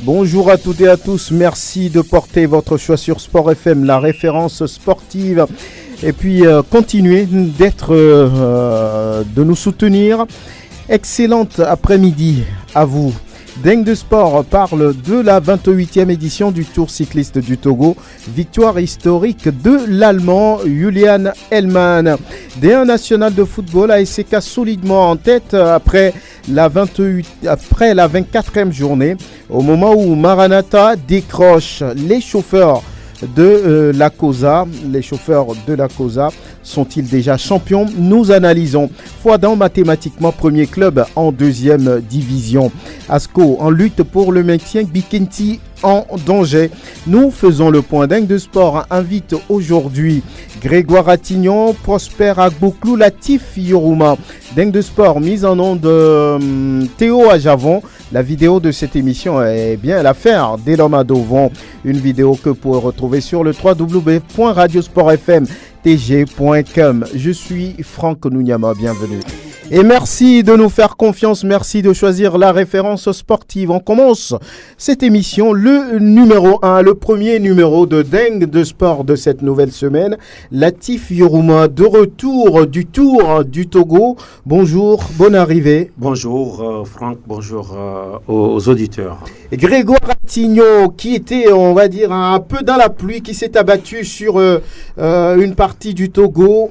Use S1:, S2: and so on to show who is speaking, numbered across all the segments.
S1: Bonjour à toutes et à tous, merci de porter votre choix sur Sport FM, la référence sportive. Et puis continuez de nous soutenir. Excellente après-midi à vous. Dingue de Sport parle de la 28e édition du Tour cycliste du Togo. Victoire historique de l'Allemand Julian Edelman. D1 national de football, ASK solidement en tête après la 24e journée. Au moment où Maranatha décroche les chauffeurs de la COSA. Les chauffeurs de la COSA sont-ils déjà champions? Nous analysons. Fouadan mathématiquement premier club en deuxième division. Asco en lutte pour le maintien. Bikenti en danger. Nous faisons le point. Dingue de Sport invite aujourd'hui Grégoire Attignon, Prosper Agbouklou, Latif Yorouma. Dingue de Sport mise en nom de Théo Ajavon. La vidéo de cette émission est bien l'affaire d'Elom Adovon. Une vidéo que vous pouvez retrouver sur le www.radiosportfmtg.com. Je suis Franck Nounyama, bienvenue. Et merci de nous faire confiance, merci de choisir la référence sportive. On commence cette émission, le numéro 1, le premier numéro de Dingue de Sport de cette nouvelle semaine. Latif Yorouma, de retour du Tour du Togo. Bonjour, bonne arrivée.
S2: Bonjour Franck, bonjour aux auditeurs.
S1: Et Grégoire Attignon, qui était, on va dire, un peu dans la pluie, qui s'est abattu sur une partie du Togo.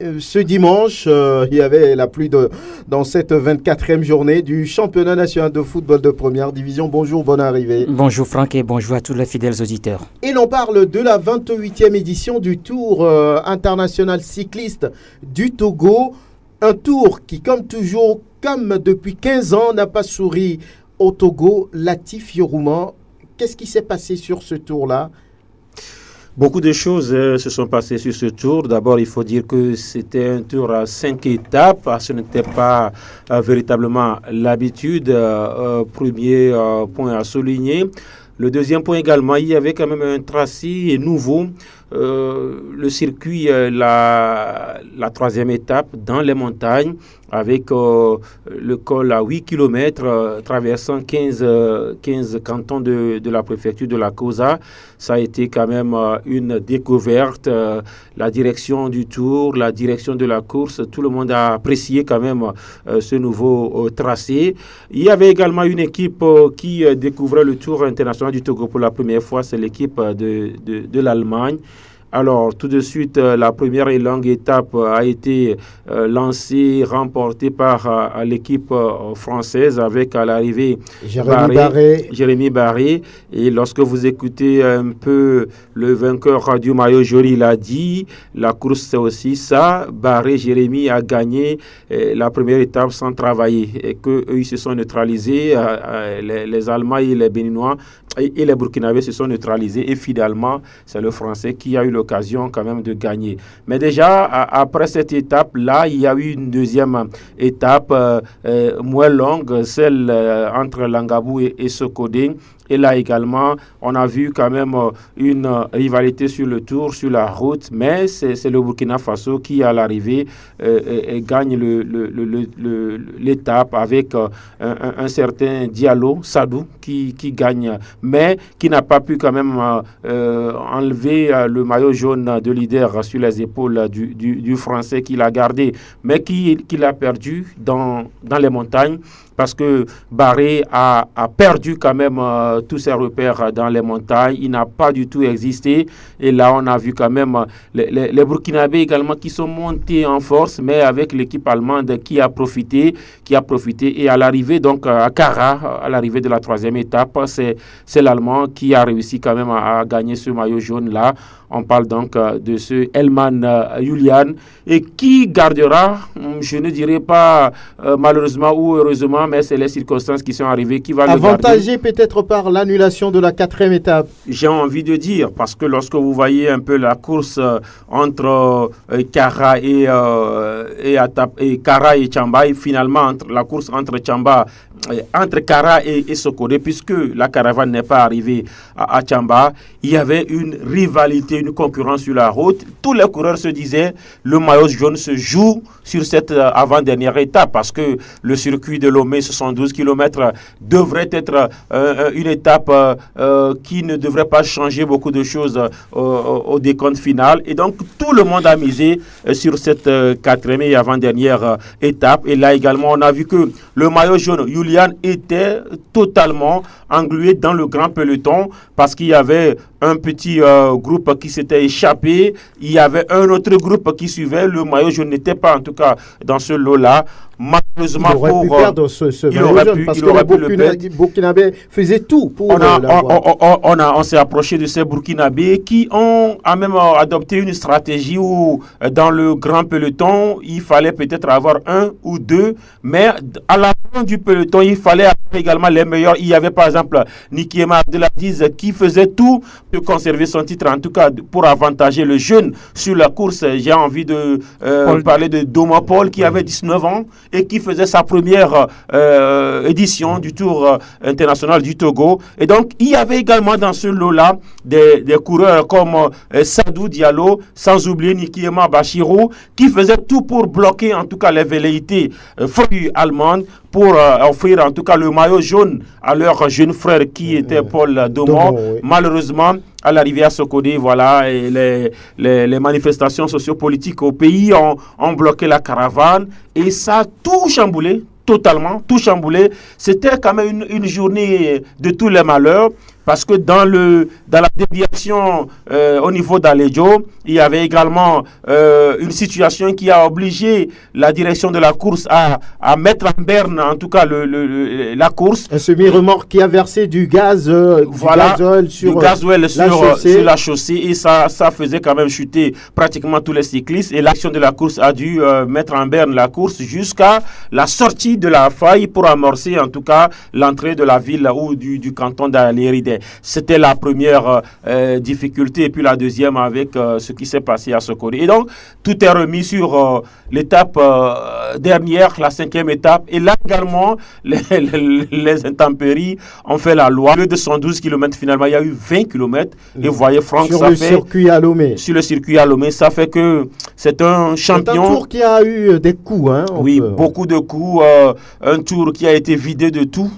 S1: Ce dimanche, il y avait la pluie dans cette 24e journée du championnat national de football de première division. Bonjour, bonne arrivée.
S3: Bonjour Franck et bonjour à tous les fidèles auditeurs.
S1: Et l'on parle de la 28e édition du Tour international cycliste du Togo. Un tour qui, comme toujours, comme depuis 15 ans, n'a pas souri au Togo. Latif Yorouma, qu'est-ce qui s'est passé sur ce tour-là?
S2: Beaucoup de choses se sont passées sur ce tour. D'abord, il faut dire que c'était un tour à 5 étapes. Ce n'était pas véritablement l'habitude. Premier point à souligner. Le deuxième point également, il y avait quand même un tracé nouveau. Le circuit, la troisième étape dans les montagnes avec le col à 8 km traversant 15 cantons de la préfecture de la COSA. Ça a été quand même une découverte. La direction du Tour, la direction de la course, tout le monde a apprécié quand même ce nouveau tracé. Il y avait également une équipe qui découvrait le Tour international du Togo pour la première fois, c'est l'équipe de l'Allemagne. Alors, tout de suite, la première et longue étape a été lancée, remportée par l'équipe française avec à l'arrivée Jérémy Barré. Et lorsque vous écoutez un peu le vainqueur du maillot jaune, il a dit, la course c'est aussi ça. Jérémy a gagné la première étape sans travailler et qu'eux, ils se sont neutralisés. Les Allemands et les Béninois et les Burkinabés se sont neutralisés et finalement, c'est le Français qui a eu l'occasion quand même de gagner. Mais déjà, après cette étape-là, il y a eu une deuxième étape moins longue, celle entre Langabou et Sokodé. Et là également, on a vu quand même une rivalité sur le tour, sur la route, mais c'est le Burkina Faso qui, à l'arrivée, gagne l'étape avec un certain Diallo, Sadou, qui gagne, mais qui n'a pas pu quand même enlever le maillot jaune de leader sur les épaules du Français qui l'a gardé, mais qui l'a perdu dans les montagnes. Parce que Barré a perdu quand même tous ses repères dans les montagnes. Il n'a pas du tout existé. Et là, on a vu quand même les Burkinabés également qui sont montés en force, mais avec l'équipe allemande qui a profité. Et à l'arrivée, donc à Kara, à l'arrivée de la troisième étape, c'est l'Allemand qui a réussi quand même à gagner ce maillot jaune-là. On parle donc de ce Edelman Julian et qui gardera, je ne dirais pas malheureusement ou heureusement, mais c'est les circonstances qui sont arrivées qui va le garder.
S1: Avantagé peut-être par l'annulation de la quatrième étape.
S2: J'ai envie de dire, parce que lorsque vous voyez un peu la course entre Kara et Kara et Tchamba, et finalement la course entre Tchamba entre Kara et Sokode, puisque la caravane n'est pas arrivée à Tchamba, il y avait une rivalité, une concurrence sur la route. Tous les coureurs se disaient le maillot jaune se joue sur cette avant-dernière étape, parce que le circuit de Lomé, 72 km, devrait être une étape qui ne devrait pas changer beaucoup de choses au décompte final. Et donc tout le monde a misé sur cette quatrième et avant-dernière étape. Et là également, on a vu que le maillot jaune, Julian, était totalement englué dans le grand peloton, parce qu'il y avait un petit groupe qui s'était échappé, il y avait un autre groupe qui suivait, le maillot jaune n'était pas en tout cas dans ce lot-là. Malheureusement,
S1: il aurait pu perdre ce maillot jaune, parce que les Burkinabés faisaient tout pour
S2: on s'est approché de ces Burkinabés qui ont même adopté une stratégie où dans le grand peloton, il fallait peut-être avoir un ou deux, mais à la fin du peloton, il fallait avoir également les meilleurs. Il y avait par exemple Nikiema Abdelaziz qui faisait tout pour conserver son titre, en tout cas pour avantager le jeune sur la course. J'ai envie de parler de Doma Paul qui avait 19 ans et qui faisait sa première édition du Tour international du Togo. Et donc, il y avait également dans ce lot-là des coureurs comme Sadou Diallo, sans oublier Nikiema Bachirou, qui faisaient tout pour bloquer en tout cas les velléités allemandes pour offrir en tout cas le maillot jaune à leur jeune frère qui était Paul Domon. Oui. Malheureusement, à l'arrivée à Sokode, voilà, et les manifestations sociopolitiques au pays ont bloqué la caravane et ça a tout chamboulé, totalement, tout chamboulé. C'était quand même une journée de tous les malheurs, parce que dans la déviation au niveau d'Aledjo, il y avait également une situation qui a obligé la direction de la course à mettre en berne, en tout cas, la course.
S1: Un semi-remorque qui a versé du gaz, gasoil sur
S2: la chaussée, et ça faisait quand même chuter pratiquement tous les cyclistes. Et l'action de la course a dû mettre en berne la course jusqu'à la sortie de la faille pour amorcer, en tout cas, l'entrée de la ville ou du canton d'Aléridé. C'était la première difficulté, et puis la deuxième avec ce qui s'est passé à Sokode. Et donc, tout est remis sur l'étape dernière, la 5e étape. Et là également, les intempéries ont fait la loi. Au lieu de 112 km, finalement, il y a eu 20 km. Et vous voyez, Franck,
S1: sur le circuit à Lomé.
S2: Sur le circuit à Lomé, ça fait que c'est un champion.
S1: C'est un tour qui a eu des coups.
S2: Oui, beaucoup de coups. Un tour qui a été vidé de tout.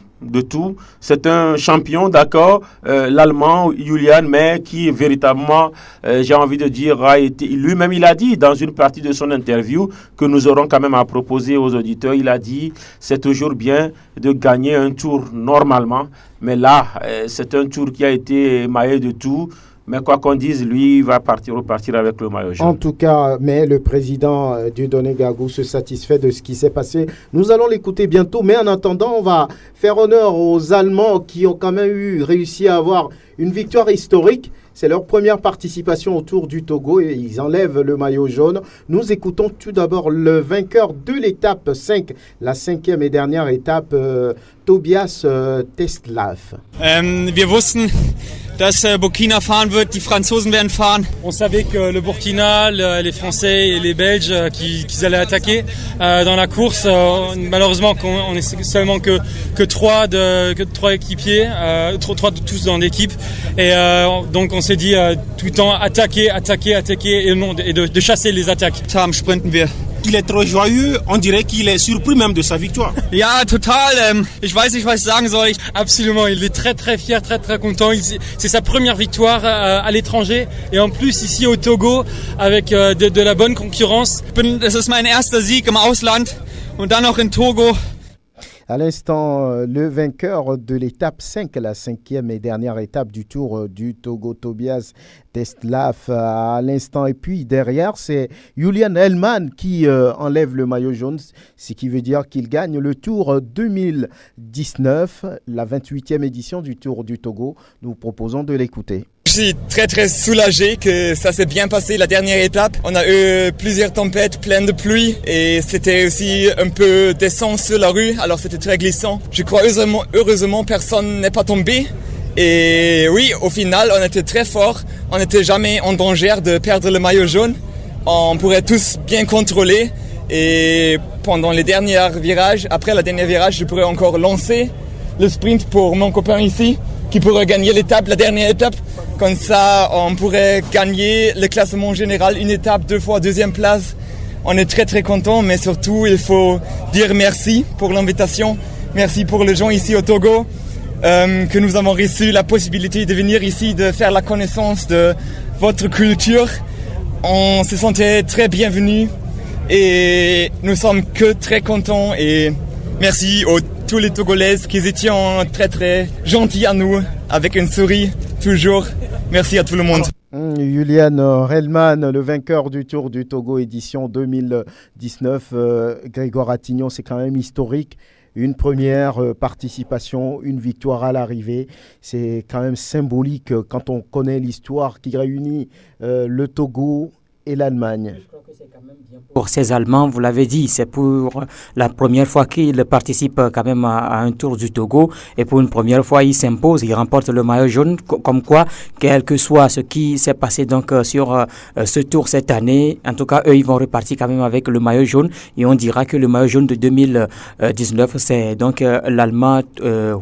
S2: C'est un champion, d'accord, l'Allemand Julian, mais qui véritablement, j'ai envie de dire, a été, lui-même il a dit dans une partie de son interview que nous aurons quand même à proposer aux auditeurs, il a dit c'est toujours bien de gagner un tour normalement, mais là c'est un tour qui a été émaillé de tout. Mais quoi qu'on dise, lui, il va repartir avec le maillot jaune.
S1: En tout cas, mais le président Dieudonné Gagou se satisfait de ce qui s'est passé. Nous allons l'écouter bientôt, mais en attendant, on va faire honneur aux Allemands qui ont quand même réussi à avoir une victoire historique. C'est leur première participation au Tour du Togo et ils enlèvent le maillot jaune. Nous écoutons tout d'abord le vainqueur de l'étape 5, la 5e et dernière étape, Tobias Tetzlaff.
S4: Wir wussten, dass Burkina fahren wird, die Franzosen werden fahren. On savait que le Burkina, les Français et les Belges qu'ils allaient attaquer dans la course. Malheureusement, on est seulement que trois équipiers, trois tous dans l'équipe. Et donc on s'est dit tout le temps attaquer et de chasser les attaques. Tam sprinten wir.
S5: Il est trop joyeux, on dirait qu'il est surpris même de sa victoire.
S4: Ja, total. Ich weiß nicht, was ich sagen soll. Absolument, il est très très fier, très très content. C'est sa première victoire à l'étranger et en plus ici au Togo avec de la bonne concurrence. Das ist mein erster Sieg im Ausland und dann noch in Togo.
S1: À l'instant, le vainqueur de l'étape 5, la 5e et dernière étape du Tour du Togo, Tobias Tetzlaff, à l'instant. Et puis derrière, c'est Julian Hellmann qui enlève le maillot jaune, ce qui veut dire qu'il gagne le Tour 2019, la 28e édition du Tour du Togo. Nous proposons de l'écouter.
S6: Je suis très très soulagé que ça s'est bien passé la dernière étape. On a eu plusieurs tempêtes pleines de pluie et c'était aussi un peu descend sur la rue, alors c'était très glissant. Je crois heureusement personne n'est pas tombé. Et oui, au final, on était très fort. On n'était jamais en danger de perdre le maillot jaune. On pourrait tous bien contrôler. Et pendant les derniers virages, après la dernière virage, je pourrais encore lancer le sprint pour mon copain ici, qui pourrait gagner l'étape, la dernière étape. Comme ça, on pourrait gagner le classement général, une étape, 2 fois deuxième place. On est très très contents, mais surtout, il faut dire merci pour l'invitation. Merci pour les gens ici au Togo, que nous avons reçu la possibilité de venir ici, de faire la connaissance de votre culture. On se sentait très bienvenus et nous sommes que très contents et merci aux tous les Togolais qui étaient très très gentils à nous, avec une souris toujours. Merci à tout le monde.
S1: Julian Hellman, le vainqueur du Tour du Togo édition 2019. Grégoire Attignon, c'est quand même historique. Une première participation, une victoire à l'arrivée. C'est quand même symbolique quand on connaît l'histoire qui réunit le Togo et l'Allemagne.
S3: Pour ces Allemands, vous l'avez dit, c'est pour la première fois qu'ils participent quand même à un Tour du Togo et pour une première fois, ils s'imposent, ils remportent le maillot jaune, comme quoi, quel que soit ce qui s'est passé donc sur ce Tour cette année, en tout cas, eux, ils vont repartir quand même avec le maillot jaune et on dira que le maillot jaune de 2019, c'est donc l'Allemand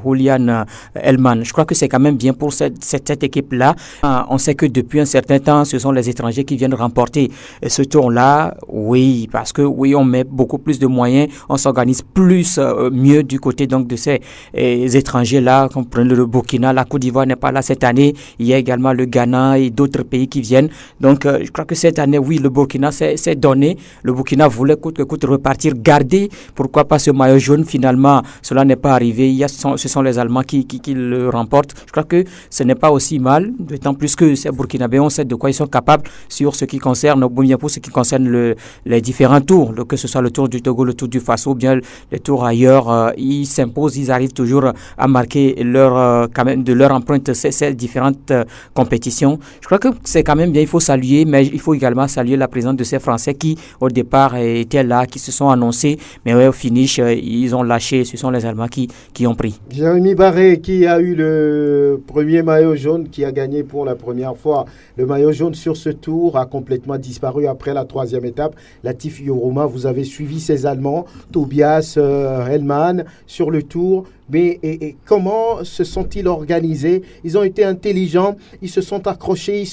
S3: Julian Hellman. Je crois que c'est quand même bien pour cette équipe-là. On sait que depuis un certain temps, ce sont les étrangers qui viennent remporter ce Tour-là. Oui, parce que oui, on met beaucoup plus de moyens, on s'organise plus, mieux du côté donc de ces étrangers-là, comme le Burkina, la Côte d'Ivoire n'est pas là cette année, il y a également le Ghana et d'autres pays qui viennent. Donc, je crois que cette année, oui, le Burkina s'est donné. Le Burkina voulait coûte que coûte repartir, garder, pourquoi pas ce maillot jaune. Finalement, cela n'est pas arrivé. Ce sont les Allemands qui le remportent. Je crois que ce n'est pas aussi mal, d'autant plus que ces Burkinabés, on sait de quoi ils sont capables sur ce qui concerne, ou bien pour ce qui concerne les différents tours, que ce soit le Tour du Togo, le Tour du Faso, bien les tours ailleurs, ils s'imposent, ils arrivent toujours à marquer quand même de leur empreinte ces différentes compétitions. Je crois que c'est quand même bien, il faut saluer, mais il faut également saluer la présence de ces Français qui, au départ, étaient là, qui se sont annoncés, mais ouais, au finish, ils ont lâché, ce sont les Allemands qui ont pris.
S1: Jérémy Barré, qui a eu le premier maillot jaune, qui a gagné pour la première fois le maillot jaune sur ce tour, a complètement disparu après la 3e étape. Latif Yoruma, vous avez suivi ces Allemands, Tobias Hellman sur le tour. Mais et comment se sont-ils organisés? Ils ont été intelligents, ils se sont accrochés,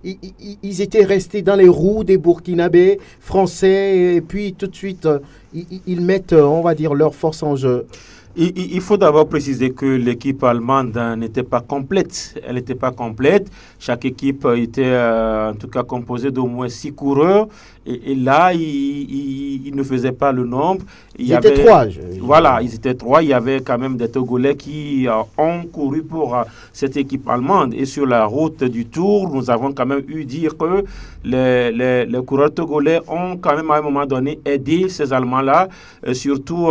S1: ils étaient restés dans les roues des Burkinabés français et puis tout de suite ils mettent, on va dire, leur force en jeu.
S2: Il faut d'abord préciser que l'équipe allemande n'était pas complète. Elle n'était pas complète. Chaque équipe était en tout cas composée d'au moins 6 coureurs. Et là, ils ne faisaient pas le nombre.
S1: Ils étaient 3.
S2: Voilà, ils étaient 3. Il y avait quand même des Togolais qui ont couru pour cette équipe allemande. Et sur la route du Tour, nous avons quand même eu dire que les coureurs togolais ont quand même à un moment donné aidé ces Allemands-là, surtout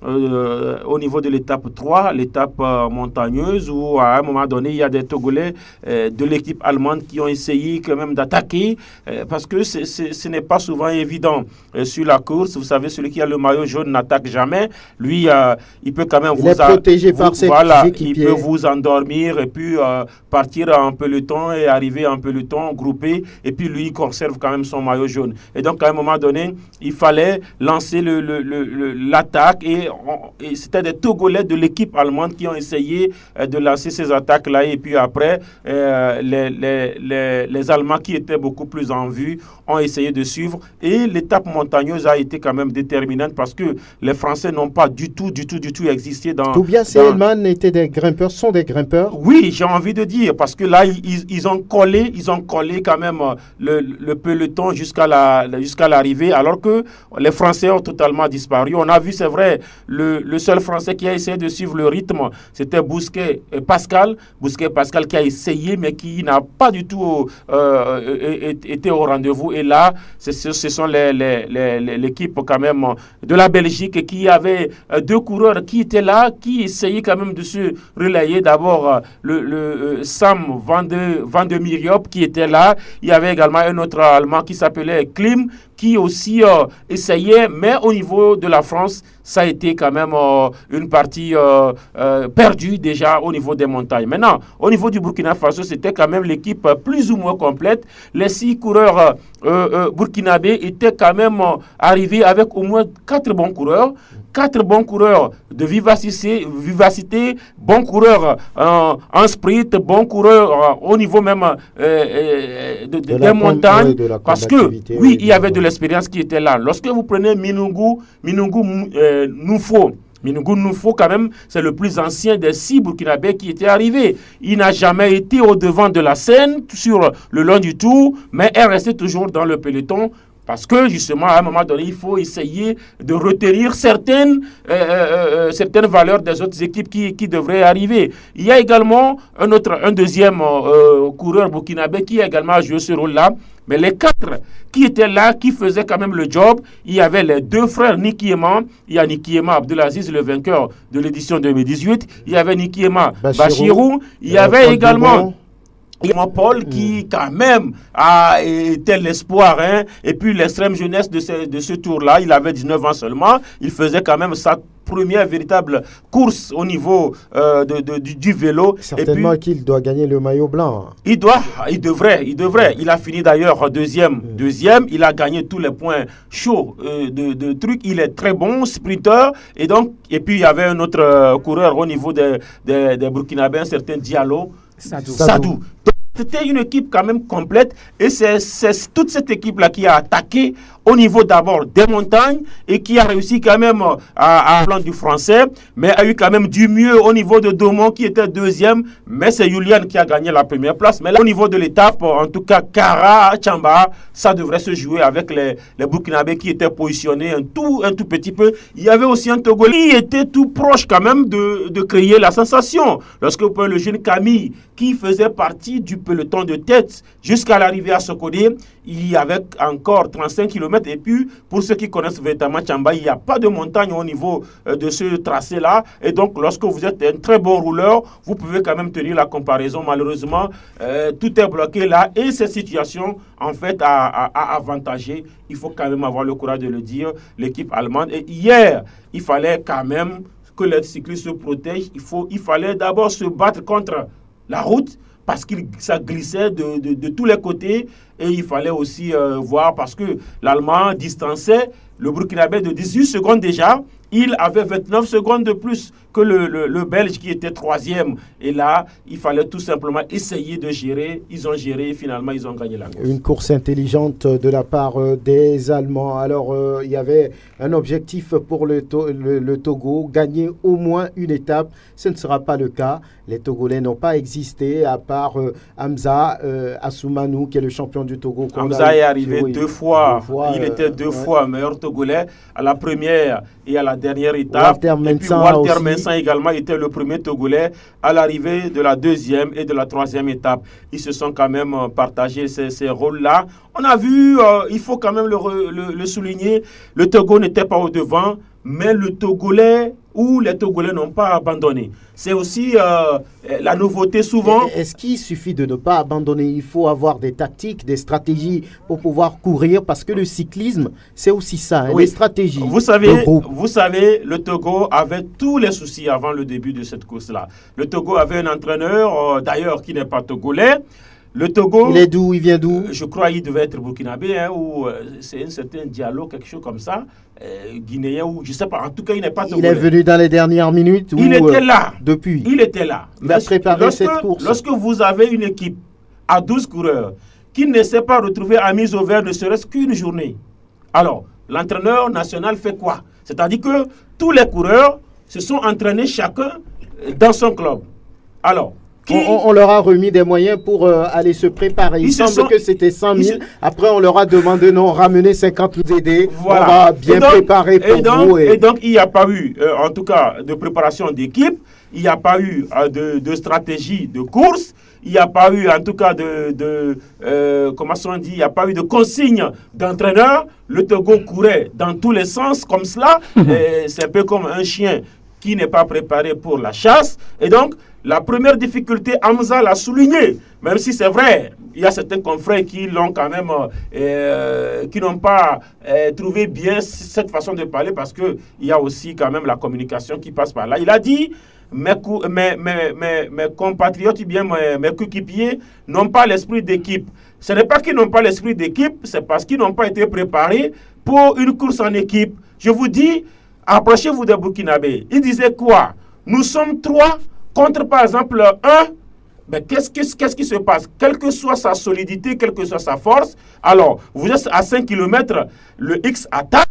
S2: au niveau de l'étape 3, l'étape montagneuse, où à un moment donné, il y a des Togolais de l'équipe allemande qui ont essayé quand même d'attaquer, parce que ce n'est pas souvent évident sur la course. Vous savez, celui qui a le maillot jaune n'attaque jamais. Lui, il peut quand même
S1: protégé par ses équipiers.
S2: Il peut vous endormir et puis partir en peloton et arriver en peloton groupé, et puis lui, il conserve quand même son maillot jaune. Et donc, à un moment donné, il fallait lancer l'attaque, et c'était des Togolais de l'équipe allemande qui ont essayé de lancer ces attaques-là, et puis après, les Allemands qui étaient beaucoup plus en vue ont essayé de suivre, et l'étape montagneuse a été quand même déterminante parce que les Français n'ont pas du tout existé dans...
S1: Tobias et Hellman étaient des grimpeurs, sont des grimpeurs?
S2: Oui, j'ai envie de dire, parce que là, ils ont collé quand même le peloton jusqu'à l'arrivée, alors que les Français ont totalement disparu. On a vu, c'est vrai, le seul Français qui a essayé de suivre le rythme, c'était Bousquet Pascal qui a essayé, mais qui n'a pas du tout été au rendez-vous. Et là, ce sont l'équipe quand même de la Belgique qui avait 2 coureurs qui étaient là, qui essayaient quand même de se relayer. D'abord, le Sam van de Miriop qui était là. Il y avait également un autre Allemand qui s'appelait Klim, qui aussi essayait, mais au niveau de la France, ça a été quand même une partie perdue déjà au niveau des montagnes. Maintenant, au niveau du Burkina Faso, c'était quand même l'équipe plus ou moins complète. Les 6 coureurs burkinabés étaient quand même arrivés avec au moins 4 bons coureurs. 4 bons coureurs de vivacité, bons coureurs en sprint, bons coureurs au niveau même des montagnes. Parce que, oui, il y avait de l'expérience qui était là. Lorsque vous prenez Minungu Noufo, quand même, c'est le plus ancien des 6 Burkinabés qui était arrivé. Il n'a jamais été au devant de la scène sur le long du tour, mais est resté toujours dans le peloton. Parce que justement, à un moment donné, il faut essayer de retenir certaines valeurs des autres équipes qui devraient arriver. Il y a également un deuxième coureur burkinabé qui a également joué ce rôle-là. Mais les 4 qui étaient là, qui faisaient quand même le job, il y avait les 2 frères Nikiema. Il y a Nikiema Abdelaziz, le vainqueur de l'édition 2018. Il y avait Nikiema Bachirou. Il y avait également Paul qui quand même a été l'espoir, hein, et puis l'extrême jeunesse de ce tour-là, il avait 19 ans seulement, il faisait quand même sa première véritable course au niveau du vélo.
S1: Certainement qu'il doit gagner le maillot blanc.
S2: Il devrait. Il a fini d'ailleurs deuxième. Il a gagné tous les points chauds de trucs. Il est très bon sprinter. Et puis il y avait un autre coureur au niveau des Burkinabés, un certain Diallo. Sadou. C'était une équipe quand même complète et c'est toute cette équipe-là qui a attaqué au niveau d'abord des montagnes et qui a réussi quand même à plan du français, mais a eu quand même du mieux au niveau de Domon qui était 2e, mais c'est Julian qui a gagné la première place. Mais là, au niveau de l'étape, en tout cas, Kara, Chamba, ça devrait se jouer avec les Burkinabés qui étaient positionnés un tout petit peu. Il y avait aussi un Togolais qui était tout proche quand même de créer la sensation. Lorsque vous prenez le jeune Camille qui faisait partie du peloton de tête jusqu'à l'arrivée à Sokodé, il y avait encore 35 km. Et puis, pour ceux qui connaissent véritablement Chamba, il n'y a pas de montagne au niveau de ce tracé-là. Et donc, lorsque vous êtes un très bon rouleur, vous pouvez quand même tenir la comparaison. Malheureusement, tout est bloqué là. Et cette situation, en fait, a avantagé, il faut quand même avoir le courage de le dire, l'équipe allemande. Et hier, il fallait quand même que les cyclistes se protègent. Il fallait d'abord se battre contre la route, parce que ça glissait de tous les côtés et il fallait aussi voir parce que l'Allemand distançait le Burkinabé de 18 secondes déjà. Il avait 29 secondes de plus que le Belge qui était 3e. Et là, il fallait tout simplement essayer de gérer. Ils ont géré et finalement, ils ont gagné la course.
S1: Une course intelligente de la part des Allemands. Alors, il y avait un objectif pour le Togo, gagner au moins une étape. Ce ne sera pas le cas. Les Togolais n'ont pas existé à part Hamza Assoumanou, qui est le champion du Togo.
S2: Hamza est arrivé 2 fois. Il était 2 fois meilleur Togolais à la première et à la dernière étape. Walter Mensah également était le premier Togolais à l'arrivée de la 2e et de la 3e étape. Ils se sont quand même partagés ces rôles-là. On a vu, il faut quand même le souligner, le Togo n'était pas au devant, mais le Togolais ou les Togolais n'ont pas abandonné. C'est aussi la nouveauté souvent.
S1: Est-ce qu'il suffit de ne pas abandonner? Il faut avoir des tactiques, des stratégies pour pouvoir courir parce que le cyclisme, c'est aussi ça, oui. Les stratégies.
S2: Vous savez, le Togo avait tous les soucis avant le début de cette course-là. Le Togo avait un entraîneur, d'ailleurs, qui n'est pas togolais. Le Togo...
S1: Il est d'où? Il vient d'où?
S2: Je crois qu'il devait être burkinabé, ou c'est un certain Diallo, quelque chose comme ça, guinéen, ou je ne sais pas. En tout cas, il n'est pas togolais.
S1: Il est venu dans les dernières minutes?
S2: Il était là.
S1: Depuis?
S2: Il était là.
S1: Il a préparé cette course.
S2: Lorsque vous avez une équipe à 12 coureurs qui ne s'est pas retrouvée à mise au vert ne serait-ce qu'une journée, alors, l'entraîneur national fait quoi? C'est-à-dire que tous les coureurs se sont entraînés chacun dans son club. Alors,
S1: on leur a remis des moyens pour aller se préparer. Il semble que c'était 100 000. Après, on leur a demandé non, ramenez 50 nous aider. Voilà. On va bien préparer pour vous.
S2: Et donc, il n'y a pas eu, en tout cas, de préparation d'équipe. Il n'y a pas eu de stratégie de course. Il n'y a pas eu, en tout cas, comment on dit, il n'y a pas eu de consigne d'entraîneur. Le Togo courait dans tous les sens comme cela. C'est un peu comme un chien qui n'est pas préparé pour la chasse. Et donc, la première difficulté, Hamza l'a souligné, même si c'est vrai, il y a certains confrères qui l'ont quand même, qui n'ont pas trouvé bien cette façon de parler parce qu'il y a aussi quand même la communication qui passe par là. Il a dit, mes compatriotes, bien mes coéquipiers n'ont pas l'esprit d'équipe. Ce n'est pas qu'ils n'ont pas l'esprit d'équipe, c'est parce qu'ils n'ont pas été préparés pour une course en équipe. Je vous dis, approchez-vous des Burkinabés. Ils disaient quoi? Nous sommes 3 contre, par exemple, 1. Mais qu'est-ce qui se passe? Quelle que soit sa solidité, quelle que soit sa force, alors, vous êtes à 5 km, le X attaque,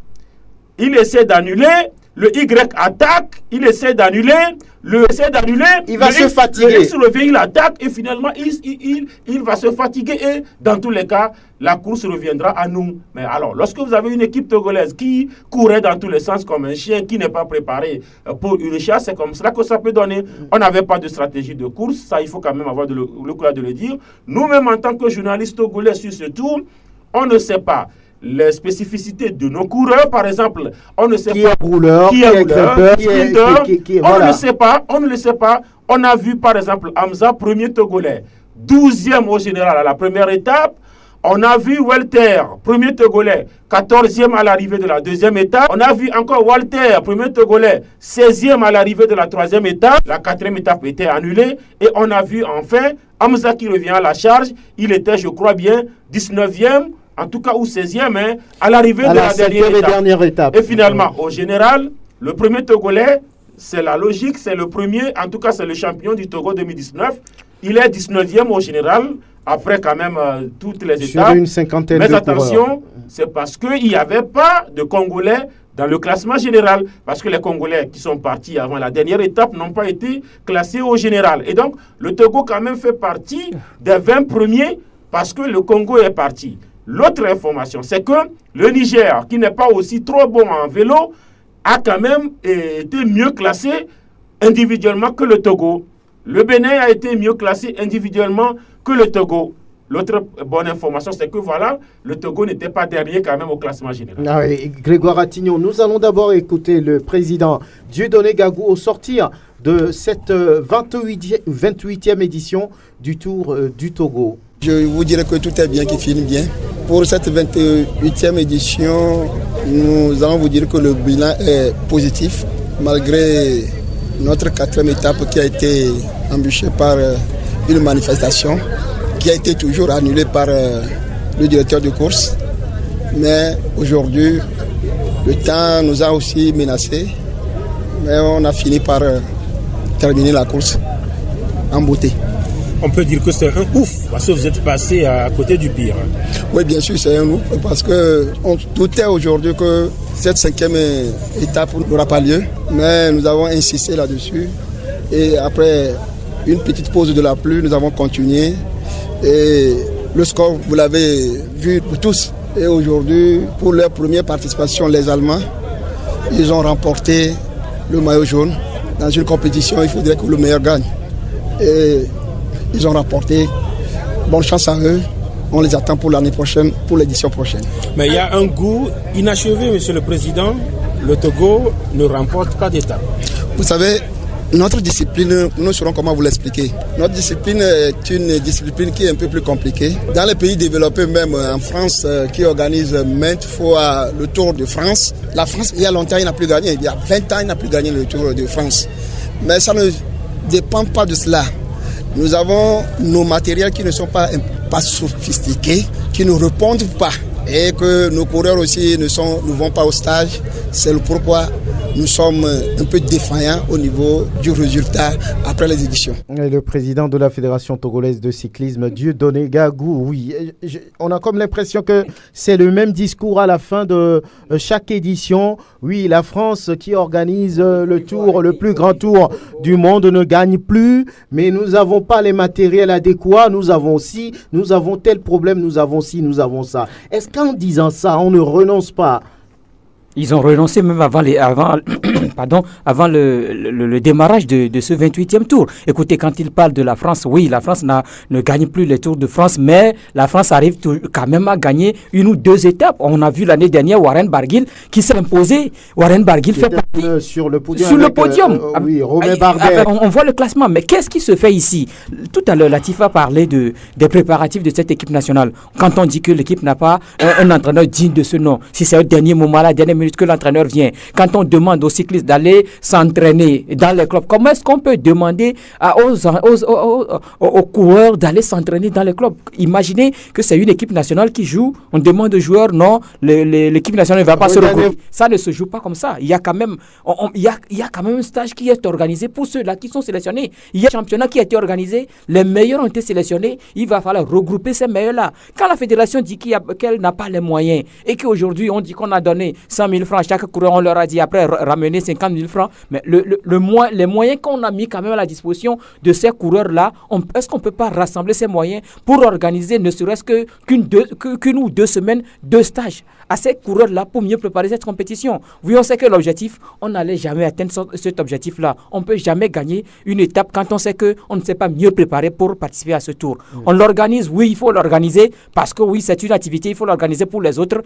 S2: il essaie d'annuler, le Y attaque, il essaie d'annuler,
S1: il va se fatiguer.
S2: Le X revient, il attaque et finalement il va se fatiguer et dans tous les cas, la course reviendra à nous. Mais alors, lorsque vous avez une équipe togolaise qui courait dans tous les sens comme un chien, qui n'est pas préparé pour une chasse, c'est comme cela que ça peut donner. On n'avait pas de stratégie de course, ça il faut quand même avoir le courage de le dire. Nous-mêmes en tant que journalistes togolais sur ce tour, on ne sait pas les spécificités de nos coureurs, par exemple, on ne sait pas
S1: qui est grimpeur,
S2: on ne le sait pas. On a vu par exemple Hamza, premier Togolais, 12e au général à la première étape. On a vu Walter, premier Togolais, 14e à l'arrivée de la deuxième étape. On a vu encore Walter, premier Togolais, 16e à l'arrivée de la troisième étape. La quatrième étape était annulée. Et on a vu enfin Hamza qui revient à la charge. Il était, je crois bien, 19e. En tout cas, ou 16e, à l'arrivée de la dernière étape. Et finalement, au général, le premier Togolais, c'est la logique, c'est le premier, en tout cas, c'est le champion du Togo 2019. Il est 19e au général, après quand même toutes les étapes.
S1: Sur une cinquantaine de coureurs. Mais
S2: attention, c'est parce qu'il n'y avait pas de Congolais dans le classement général. Parce que les Congolais qui sont partis avant la dernière étape n'ont pas été classés au général. Et donc, le Togo quand même fait partie des 20 premiers parce que le Congo est parti. L'autre information, c'est que le Niger, qui n'est pas aussi trop bon en vélo, a quand même été mieux classé individuellement que le Togo. Le Bénin a été mieux classé individuellement que le Togo. L'autre bonne information, c'est que voilà, le Togo n'était pas dernier quand même au classement général.
S1: Ah oui, Grégoire Attignon, nous allons d'abord écouter le président Dieudonné Gagou au sortir de cette 28e édition du Tour du Togo.
S7: Je vous dirais que tout est bien, qui finit bien. Pour cette 28e édition, nous allons vous dire que le bilan est positif, malgré notre 4e étape qui a été embûchée par une manifestation, qui a été toujours annulée par le directeur de course. Mais aujourd'hui, le temps nous a aussi menacés, mais on a fini par terminer la course en beauté.
S5: On peut dire que c'est un ouf, parce que vous êtes passé à côté du pire.
S7: Oui, bien sûr, c'est un ouf, parce qu'on doutait aujourd'hui que cette 5e étape n'aura pas lieu, mais nous avons insisté là-dessus. Et après une petite pause de la pluie, nous avons continué. Et le score, vous l'avez vu pour tous. Et aujourd'hui, pour leur première participation, les Allemands, ils ont remporté le maillot jaune. Dans une compétition, il faudrait que le meilleur gagne. Et ils ont remporté. Bonne chance à eux. On les attend pour l'année prochaine, pour l'édition prochaine.
S5: Mais il y a un goût inachevé, Monsieur le Président. Le Togo ne remporte pas d'étape.
S7: Vous savez, notre discipline, nous ne saurons comment vous l'expliquer. Notre discipline est une discipline qui est un peu plus compliquée. Dans les pays développés, même en France, qui organise maintes fois le Tour de France, la France, il y a longtemps, il n'a plus gagné. Il y a 20 ans, il n'a plus gagné le Tour de France. Mais ça ne dépend pas de cela. Nous avons nos matériels qui ne sont pas sophistiqués, qui ne répondent pas. Et que nos coureurs aussi ne vont pas au stage. C'est pourquoi nous sommes un peu défaillants au niveau du résultat après les éditions.
S1: Et le président de la Fédération togolaise de cyclisme, Dieudonné Gagou, oui. On a comme l'impression que c'est le même discours à la fin de chaque édition. Oui, la France qui organise le tour, le plus grand tour du monde ne gagne plus, mais nous n'avons pas les matériels adéquats, nous avons tel problème, nous avons ci, nous avons ça. Est-ce qu'en disant ça, on ne renonce pas
S3: Ils ont renoncé même avant le démarrage de ce 28e tour. Écoutez, quand il parle de la France, oui, la France ne gagne plus les Tours de France, mais la France arrive quand même à gagner une ou deux étapes. On a vu l'année dernière Warren Barguil qui s'est imposé. Warren Barguil fait partie
S1: sur le podium.
S3: Sur le podium.
S1: Oui, Romain Bardet.
S3: On voit le classement, mais qu'est-ce qui se fait ici? Tout à l'heure, Latifa parlait des préparatifs de cette équipe nationale. Quand on dit que l'équipe n'a pas un entraîneur digne de ce nom, si c'est au dernier moment, la dernière minute que l'entraîneur vient, quand on demande aux cyclistes d'aller s'entraîner dans les clubs, comment est-ce qu'on peut demander aux coureurs d'aller s'entraîner dans les clubs? Imaginez que c'est une équipe nationale qui joue, on demande aux joueurs, non, l'équipe nationale ne va pas se regrouper. Ça ne se joue pas comme ça. Il y a quand même un stage qui est organisé pour ceux-là qui sont sélectionnés. Il y a un championnat qui a été organisé, les meilleurs ont été sélectionnés, il va falloir regrouper ces meilleurs-là. Quand la fédération dit qu'elle n'a pas les moyens et qu'aujourd'hui on dit qu'on a donné 100 000 francs à chaque coureur, on leur a dit après ramener 50 000 francs, mais les moyens qu'on a mis quand même à la disposition de ces coureurs-là, est-ce qu'on ne peut pas rassembler ces moyens pour organiser ne serait-ce qu'une ou deux semaines de stage à ces coureurs-là pour mieux préparer cette compétition? Oui, on sait que l'objectif, on n'allait jamais atteindre cet objectif-là. On ne peut jamais gagner une étape quand on sait qu'on ne s'est pas mieux préparé pour participer à ce tour. On l'organise, oui, il faut l'organiser parce que oui, c'est une activité, il faut l'organiser pour les autres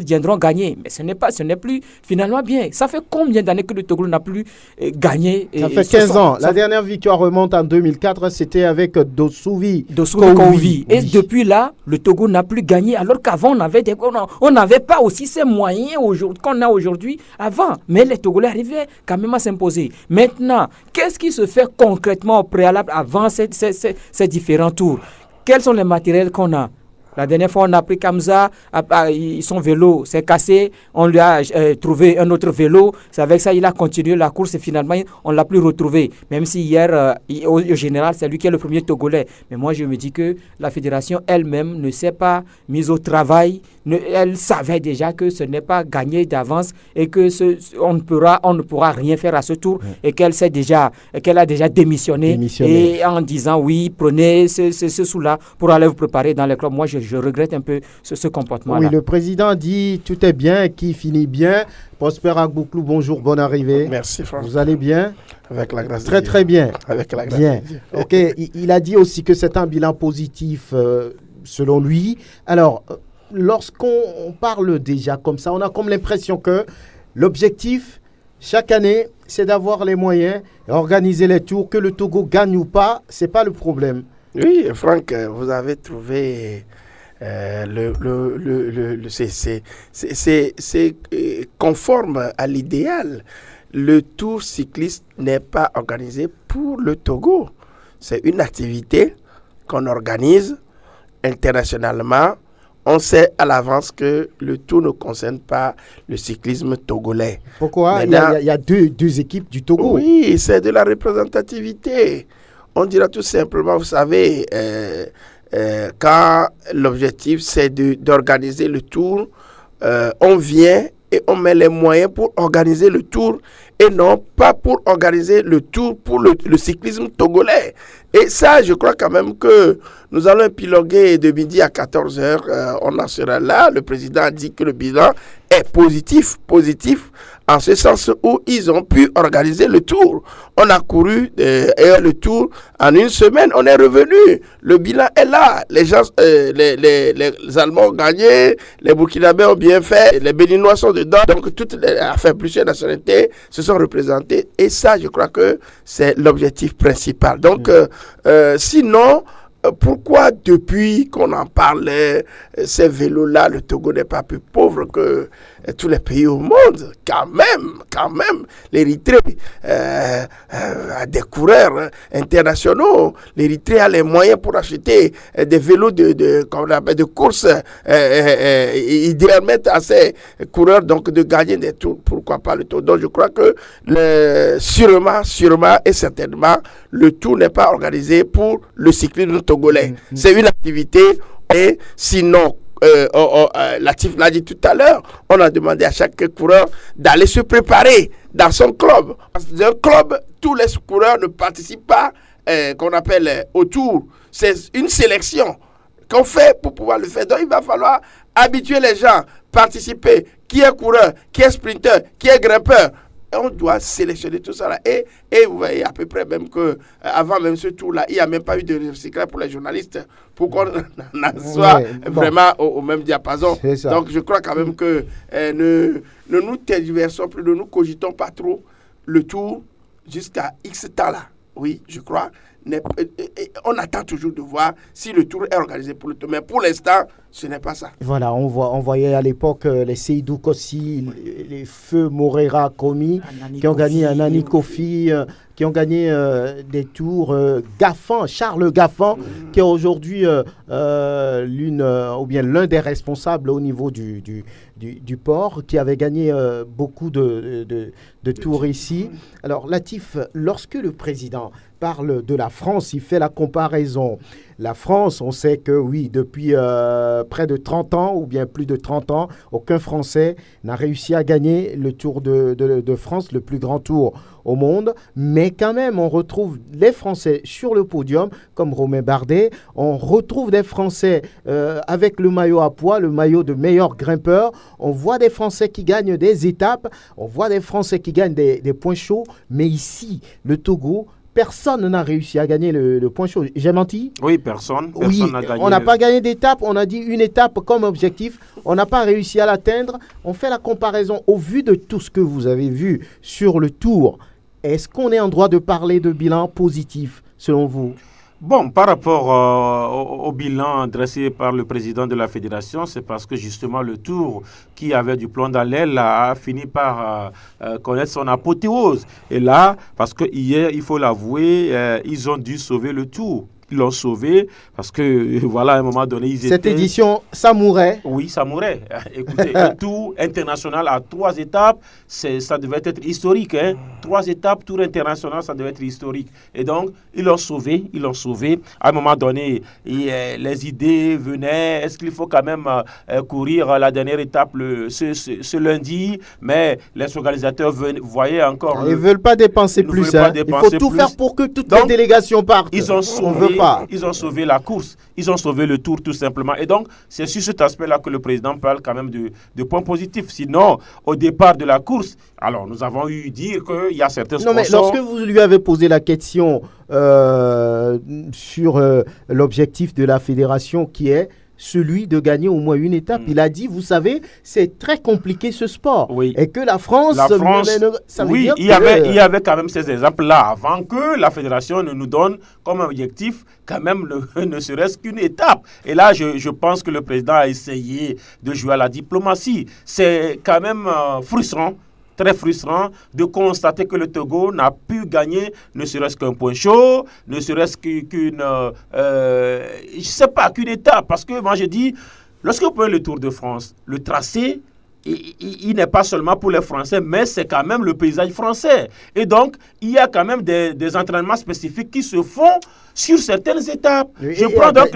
S3: viendront gagner. Mais ce n'est plus finalement bien. Ça fait combien d'années que le Togo n'a plus gagné?
S1: Ça fait 15 ans. La dernière victoire remonte en 2004, c'était avec Dossoui
S3: Kouvi. Et depuis là, le Togo n'a plus gagné alors qu'avant on n'avait pas aussi ces moyens qu'on a aujourd'hui avant. Mais les Togolais arrivaient quand même à s'imposer. Maintenant, qu'est-ce qui se fait concrètement au préalable avant ces différents tours? Quels sont les matériels qu'on a? La dernière fois, on a pris Kamza, son vélo s'est cassé, on lui a trouvé un autre vélo. C'est avec ça il a continué la course et finalement, on ne l'a plus retrouvé. Même si hier, au général, c'est lui qui est le premier Togolais. Mais moi, je me dis que la fédération elle-même ne s'est pas mise au travail. Elle savait déjà que ce n'est pas gagné d'avance et que on ne pourra rien faire à ce tour et qu'elle a déjà démissionné. Et en disant oui, prenez ce sous-là pour aller vous préparer dans les clubs. Moi, je regrette un peu ce comportement-là.
S1: Oui, le président dit tout est bien, qui finit bien. Prosper Agbouklou, bonjour, bonne arrivée.
S8: Merci Franck.
S1: Vous allez bien?
S8: Avec la grâce de
S1: Dieu. Très bien.
S8: Avec la grâce
S1: bien.
S8: de Dieu.
S1: Ok, il a dit aussi que c'est un bilan positif selon lui. Alors, lorsqu'on parle déjà comme ça, on a comme l'impression que l'objectif, chaque année, c'est d'avoir les moyens, organiser les tours, que le Togo gagne ou pas, c'est pas le problème.
S8: Oui, Franck, vous avez trouvé c'est conforme à l'idéal. Le tour cycliste n'est pas organisé pour le Togo. C'est une activité qu'on organise internationalement. On sait à l'avance que le tour ne concerne pas le cyclisme togolais.
S1: Pourquoi? Il y a deux équipes du Togo.
S8: Oui, c'est de la représentativité. On dira tout simplement, vous savez, quand l'objectif c'est d'organiser le tour, on vient et on met les moyens pour organiser le tour et non pas pour organiser le tour pour le cyclisme togolais. Et ça, je crois quand même que nous allons épiloguer de midi à 14h. On en sera là. Le président a dit que le bilan est positif en ce sens où ils ont pu organiser le tour. On a couru le tour en une semaine. On est revenu. Le bilan est là. Les gens, les Allemands ont gagné, les Burkinabés ont bien fait, les Béninois sont dedans. Donc toutes plusieurs nationalités se sont représentées. Et ça, je crois que c'est l'objectif principal. Donc, sinon, pourquoi depuis qu'on en parlait, ces vélos-là, le Togo n'est pas plus pauvre que tous les pays au monde? Quand même, l'Érythrée a des coureurs internationaux. L'Érythrée a les moyens pour acheter des vélos de course. Ils permettent à ces coureurs donc de gagner des tours. Pourquoi pas le tour? Donc je crois que sûrement et certainement, le tour n'est pas organisé pour le cyclisme togolais. C'est une activité et sinon, Latif l'a dit tout à l'heure, on a demandé à chaque coureur d'aller se préparer dans son club. Dans un club, tous les coureurs ne participent pas, qu'on appelle au tour. C'est une sélection qu'on fait pour pouvoir le faire. Donc il va falloir habituer les gens, participer. qui est coureur, qui est sprinter, qui est grimpeur. Et on doit sélectionner tout ça là. Et vous voyez à peu près même que avant même ce tour-là, il n'y a même pas eu de recyclage pour les journalistes pour qu'on en soit vraiment au même diapason. Donc je crois quand même que ne nous tergiversons plus, ne nous cogitons pas trop le tour jusqu'à X temps là. Oui, je crois. On attend toujours de voir si le tour est organisé pour le tour. Mais pour l'instant, ce n'est pas ça.
S1: Voilà, on voyait à l'époque les Seydou Kossi, les feux Morera Komi, qui ont gagné un Anani Kofi, qui ont gagné des tours Gaffan, Charles Gaffan, qui est aujourd'hui l'un des responsables au niveau du port, qui avait gagné beaucoup de tours ici. Alors Latif, lorsque le président parle de la France, il fait la comparaison. La France, on sait que oui, depuis près de 30 ans ou bien plus de 30 ans, aucun Français n'a réussi à gagner le Tour de France, le plus grand tour au monde. Mais quand même, on retrouve les Français sur le podium, comme Romain Bardet. On retrouve des Français avec le maillot à pois, le maillot de meilleur grimpeur. On voit des Français qui gagnent des étapes. On voit des Français qui gagnent des points chauds. Mais ici, le Togo, personne n'a réussi à gagner le point chaud. J'ai menti?
S2: Oui, personne n'a gagné.
S1: On n'a pas gagné d'étape. On a dit une étape comme objectif. On n'a pas réussi à l'atteindre. On fait la comparaison au vu de tout ce que vous avez vu sur le tour. Est-ce qu'on est en droit de parler de bilan positif selon vous?
S2: Bon, par rapport au bilan dressé par le président de la fédération, c'est parce que justement le tour qui avait du plomb dans l'aile a fini par connaître son apothéose. Et là, parce que hier, il faut l'avouer, ils ont dû sauver le tour. Ils l'ont sauvé parce que, voilà, à un moment donné,
S1: Cette édition, ça mourait.
S2: Oui, ça mourait. Écoutez, un tour international à 3 étapes, ça devait être historique. 3 étapes, tour international, ça devait être historique. Et donc, ils l'ont sauvé. À un moment donné, les idées venaient. Est-ce qu'il faut quand même courir la dernière étape ce lundi? Mais les organisateurs voyaient encore...
S1: Ils ne veulent pas dépenser plus. Il faut tout faire pour que toutes les délégations partent.
S2: Ils ont sauvé la course. Ils ont sauvé le tour tout simplement. Et donc, c'est sur cet aspect-là que le président parle quand même de points positifs. Sinon, au départ de la course, alors nous avons eu dire qu'il y a certains sponsors...
S1: Non, mais lorsque vous lui avez posé la question sur l'objectif de la fédération qui est celui de gagner au moins une étape. Il a dit, vous savez, c'est très compliqué ce sport. Oui. Et que la France ça veut dire
S2: il y avait quand même ces exemples-là avant que la fédération ne nous donne comme objectif quand même ne serait-ce qu'une étape. Et là, je pense que le président a essayé de jouer à la diplomatie. C'est quand même frustrant. Très frustrant de constater que le Togo n'a pu gagner ne serait-ce qu'un point chaud, ne serait-ce qu'une étape. Parce que moi je dis, lorsque vous prenez le Tour de France, le tracé, il n'est pas seulement pour les Français, mais c'est quand même le paysage français. Et donc, il y a quand même des entraînements spécifiques qui se font sur certaines étapes.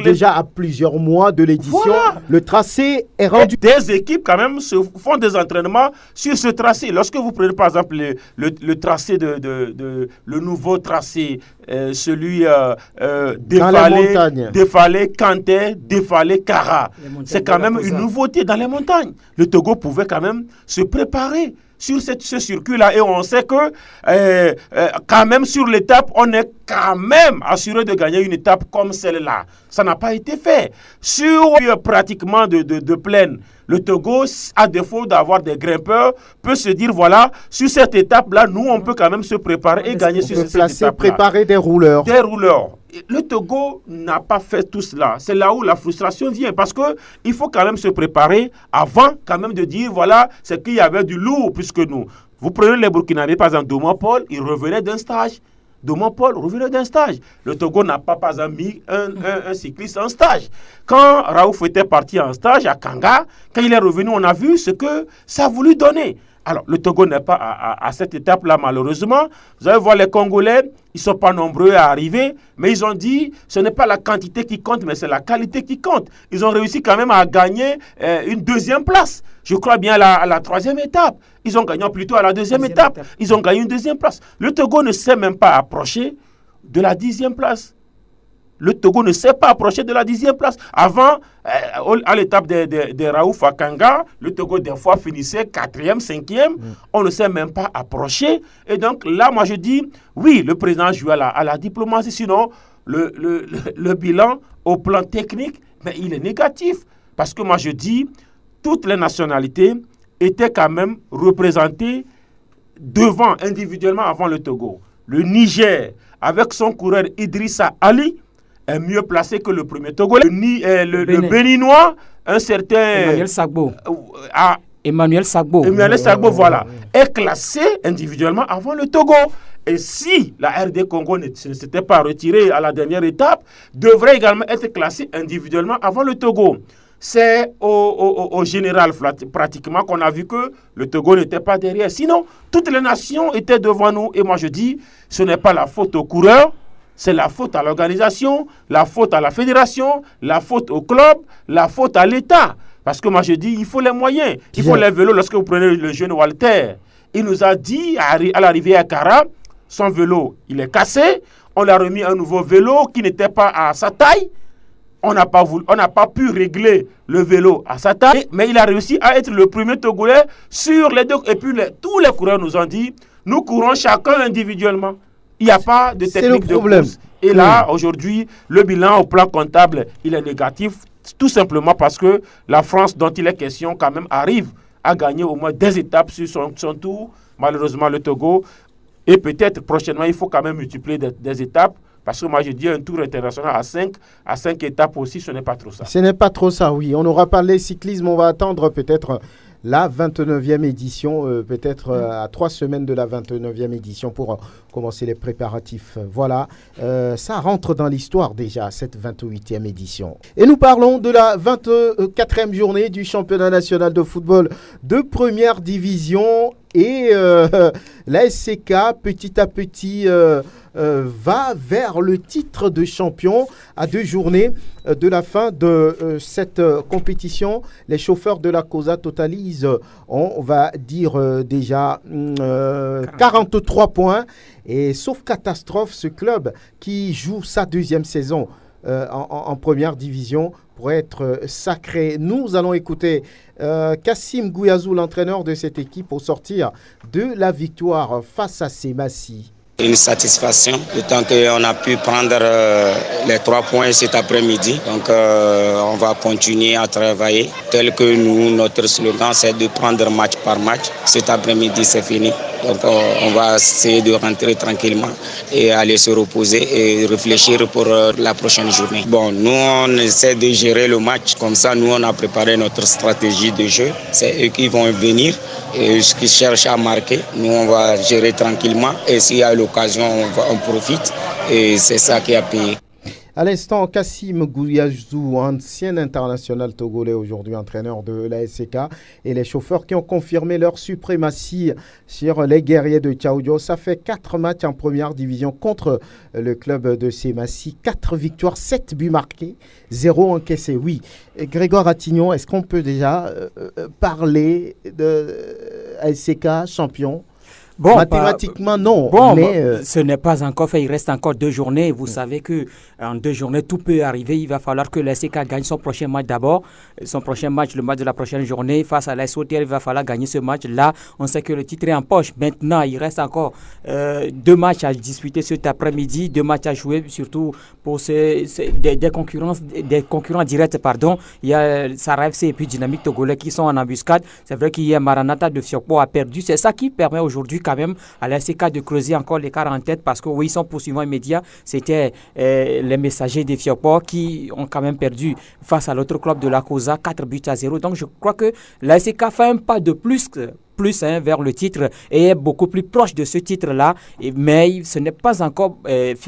S1: Déjà à plusieurs mois de l'édition, le tracé est rendu...
S2: Des équipes quand même se font des entraînements sur ce tracé. Lorsque vous prenez par exemple le tracé le nouveau tracé, celui Défalé, Kanté, Défalé, Kara. C'est quand même une nouveauté dans les montagnes. Le Togo pouvait quand même se préparer sur ce circuit-là et on sait que quand même sur l'étape, on est quand même assuré de gagner une étape comme celle-là. Ça n'a pas été fait. Sur pratiquement de plaine, le Togo, à défaut d'avoir des grimpeurs, peut se dire, voilà, sur cette étape-là, nous, on peut quand même se préparer et gagner sur cette étape-là.
S1: Préparer des rouleurs.
S2: Des rouleurs. Le Togo n'a pas fait tout cela. C'est là où la frustration vient. Parce qu'il faut quand même se préparer avant quand même de dire, voilà, c'est qu'il y avait du lourd plus que nous. Vous prenez les Burkinabés, par exemple, Douma Paul, il revenait d'un stage. Douma Paul revenait d'un stage. Le Togo n'a pas mis un cycliste en stage. Quand Raouf était parti en stage à Kanga, quand il est revenu, on a vu ce que ça a voulu donner. Alors, le Togo n'est pas à cette étape-là, malheureusement. Vous allez voir les Congolais, ils ne sont pas nombreux à arriver, mais ils ont dit, ce n'est pas la quantité qui compte, mais c'est la qualité qui compte. Ils ont réussi quand même à gagner une 2e place. Je crois bien à la 3e étape. Ils ont gagné plutôt à la 2e étape. Ils ont gagné une 2e place. Le Togo ne s'est même pas approché de la 10e place. le Togo ne s'est pas approché de la 10e place. Avant, à l'étape de Raouf Akanga, le Togo des fois finissait 4e, 5e. On ne s'est même pas approché. Et donc là, moi je dis, oui, le président joue à la diplomatie. Sinon, le bilan au plan technique, mais il est négatif. Parce que moi je dis, toutes les nationalités étaient quand même représentées devant, individuellement, avant le Togo. Le Niger, avec son coureur Idrissa Ali, est mieux placé que le premier Togolais. Le Béninois, un certain...
S3: Emmanuel Sagbo,
S2: voilà, est classé individuellement avant le Togo. Et si la RD Congo ne s'était pas retirée à la dernière étape, devrait également être classé individuellement avant le Togo. C'est au général pratiquement qu'on a vu que le Togo n'était pas derrière. Sinon, toutes les nations étaient devant nous. Et moi je dis, ce n'est pas la faute aux coureurs, c'est la faute à l'organisation, la faute à la fédération, la faute au club, la faute à l'État. Parce que moi je dis, il faut les moyens, il faut les vélos. Lorsque vous prenez le jeune Walter, il nous a dit à l'arrivée à Kara, son vélo, il est cassé. On lui a remis un nouveau vélo qui n'était pas à sa taille. On n'a pas pu régler le vélo à sa taille, mais il a réussi à être le premier Togolais sur les deux. Et puis tous les coureurs nous ont dit, nous courons chacun individuellement. Il n'y a pas de technique de course. Et là, aujourd'hui, le bilan au plan comptable, il est négatif, tout simplement parce que la France, dont il est question, quand même, arrive à gagner au moins des étapes sur son tour. Malheureusement, le Togo. Et peut-être prochainement, il faut quand même multiplier des étapes. Parce que moi, je dis un tour international à 5 étapes aussi, ce n'est pas trop ça.
S1: Ce n'est pas trop ça, oui. On aura parlé cyclisme, on va attendre peut-être la 29e édition, peut-être à 3 semaines de la 29e édition pour commencer les préparatifs. Voilà, ça rentre dans l'histoire déjà, cette 28e édition. Et nous parlons de la 24e journée du championnat national de football de première division. Et la SCK, petit à petit, va vers le titre de champion à 2 journées de la fin de cette compétition. Les chauffeurs de la COSA totalisent, on va dire déjà 43 points. Et sauf catastrophe, ce club qui joue sa 2e saison en première division pourrait être sacré. Nous allons écouter Kassim Gouiazou, l'entraîneur de cette équipe, au sortir de la victoire face à Semassi.
S9: Une satisfaction, d'autant qu'on a pu prendre les 3 points cet après-midi. Donc on va continuer à travailler tel que nous, notre slogan, c'est de prendre match par match. Cet après-midi, c'est fini. Donc on va essayer de rentrer tranquillement et aller se reposer et réfléchir pour la prochaine journée. Bon, nous, on essaie de gérer le match. Comme ça, nous, on a préparé notre stratégie de jeu. C'est eux qui vont venir et qui cherchent à marquer. Nous, on va gérer tranquillement. Et s'il y a l'occasion, on profite. Et c'est ça qui a payé.
S1: À l'instant, Kassim Gouiazou, ancien international togolais, aujourd'hui entraîneur de la SCK, et les chauffeurs qui ont confirmé leur suprématie sur les guerriers de Tchaoudjo. Ça fait 4 matchs en première division contre le club de Semassi. 4 victoires, 7 buts marqués, 0 encaissé. Oui, et Grégoire Attignon, est-ce qu'on peut déjà parler de SCK champion ?
S3: Bon,
S1: mathématiquement, non.
S3: Bon,
S1: mais
S3: ce n'est pas encore fait. Il reste encore 2 journées. Vous savez que en 2 journées, tout peut arriver. Il va falloir que l'SCK gagne son prochain match d'abord. Son prochain match, le match de la prochaine journée, face à l'AS Haute-Terre, il va falloir gagner ce match. Là, on sait que le titre est en poche. Maintenant, il reste encore 2 matchs à disputer cet après-midi, 2 matchs à jouer, surtout pour des concurrents directs. Il y a Sahara FC et puis Dynamique Togolais qui sont en embuscade. C'est vrai qu'il y a Maranatha de Fiokpo a perdu. C'est ça qui permet aujourd'hui quand même à la SCK de creuser encore l'écart en tête parce que oui, son poursuivant immédiat, c'était les messagers des Fiokpo qui ont quand même perdu face à l'autre club de la COSA, 4-0. Donc je crois que la SCK fait un pas de plus vers le titre et est beaucoup plus proche de ce titre-là. Mais ce n'est pas encore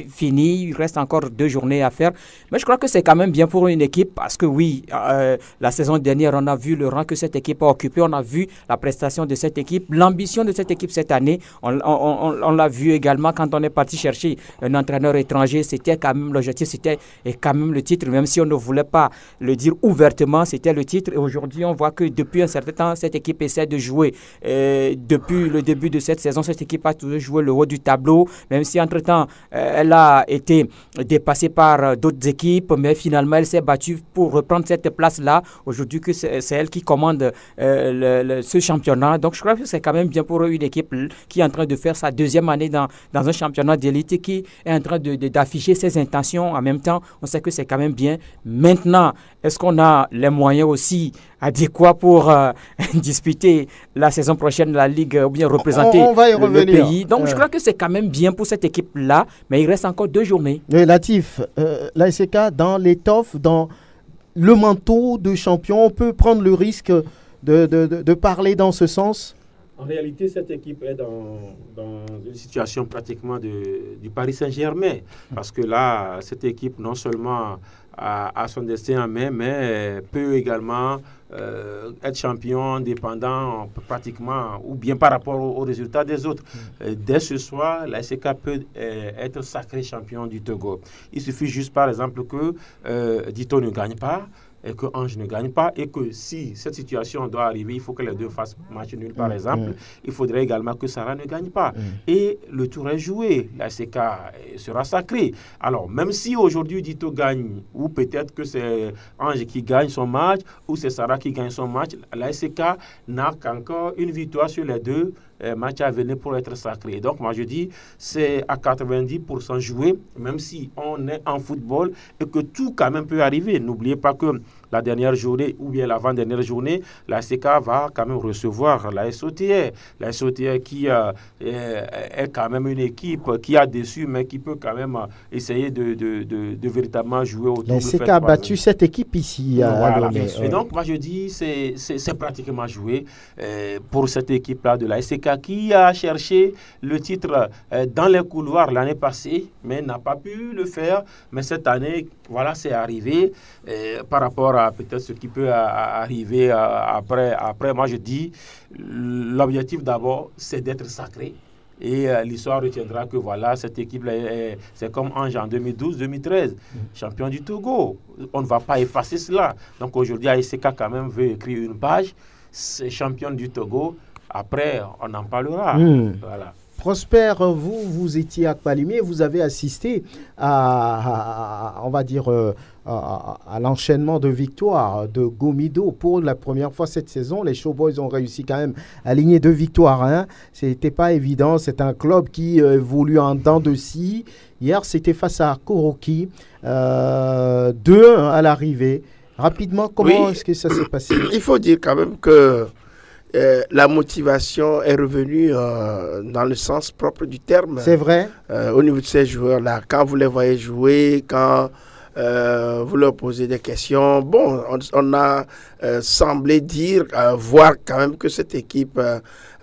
S3: fini. Il reste encore 2 journées à faire. Mais je crois que c'est quand même bien pour une équipe parce que oui, la saison dernière, on a vu le rang que cette équipe a occupé. On a vu la prestation de cette équipe, l'ambition de cette équipe cette année. On l'a vu également quand on est parti chercher un entraîneur étranger. C'était quand même l'objectif, c'était quand même le titre. Même si on ne voulait pas le dire ouvertement, c'était le titre. Et aujourd'hui, on voit que depuis un certain temps, cette équipe essaie de jouer depuis le début de cette saison, cette équipe a toujours joué le haut du tableau, même si entre-temps, elle a été dépassée par d'autres équipes, mais finalement, elle s'est battue pour reprendre cette place-là. Aujourd'hui, que c'est elle qui commande ce championnat. Donc, je crois que c'est quand même bien pour une équipe qui est en train de faire sa deuxième année dans un championnat d'élite et qui est en train d'afficher ses intentions. En même temps, on sait que c'est quand même bien. Maintenant, est-ce qu'on a les moyens aussi adéquats pour disputer la saison prochaine la Ligue ou bien représenter le pays? Donc, je crois que c'est quand même bien pour cette équipe-là, mais il reste encore 2 journées.
S1: Latif, l'ASK, dans l'étoffe, dans le manteau de champion, on peut prendre le risque de parler dans ce sens?
S2: En réalité, cette équipe est dans une situation pratiquement du Paris Saint-Germain. Parce que là, cette équipe, non seulement a son destin en main, mais peut également être champion dépendant pratiquement ou bien par rapport aux résultats des autres. Dès ce soir, la SK peut être sacré champion du Togo. Il suffit juste, par exemple, que Dito ne gagne pas, et que Ange ne gagne pas, et que si cette situation doit arriver, il faut que les deux fassent match nul, par exemple. Il faudrait également que Sarah ne gagne pas. Et le tour est joué. La SK sera sacrée. Alors, même si aujourd'hui Dito gagne, ou peut-être que c'est Ange qui gagne son match, ou c'est Sarah qui gagne son match, la SK n'a qu'encore une victoire sur les deux matchs à venir pour être sacré. Donc, moi, je dis, c'est à 90% joué, même si on est en football et que tout quand même peut arriver. N'oubliez pas que la dernière journée ou bien l'avant-dernière journée, la SK va quand même recevoir la SOTR. La SOTR qui est quand même une équipe qui a déçu, mais qui peut quand même essayer de véritablement jouer autour de
S1: la SK a battu cette équipe ici.
S2: Voilà. Et donc, moi, je dis, c'est pratiquement joué pour cette équipe-là de la SK qui a cherché le titre dans les couloirs l'année passée, mais n'a pas pu le faire. Mais cette année, voilà, c'est arrivé par rapport à peut-être ce qui peut arriver après. Moi, je dis, l'objectif d'abord, c'est d'être sacré. Et l'histoire retiendra que voilà, cette équipe-là, c'est comme Ange en 2012-2013, champion du Togo. On ne va pas effacer cela. Donc aujourd'hui, ASK quand même veut écrire une page, c'est champion du Togo. Après, on en parlera. Voilà.
S1: Prosper, vous étiez à Kpalimé, vous avez assisté à on va dire, à l'enchaînement de victoires de Gomido. Pour la première fois cette saison, les Showboys ont réussi quand même à aligner 2 victoires. Hein. C'était pas évident. C'est un club qui évolue en dents de scie. Hier, c'était face à Koroki. 2-1 à l'arrivée. Rapidement, comment est-ce que ça s'est passé?
S8: Il faut dire quand même que la motivation est revenue dans le sens propre du terme.
S1: C'est vrai.
S8: Au niveau de ces joueurs-là, quand vous les voyez jouer, quand vous leur posez des questions, bon, on a semblé voir quand même que cette équipe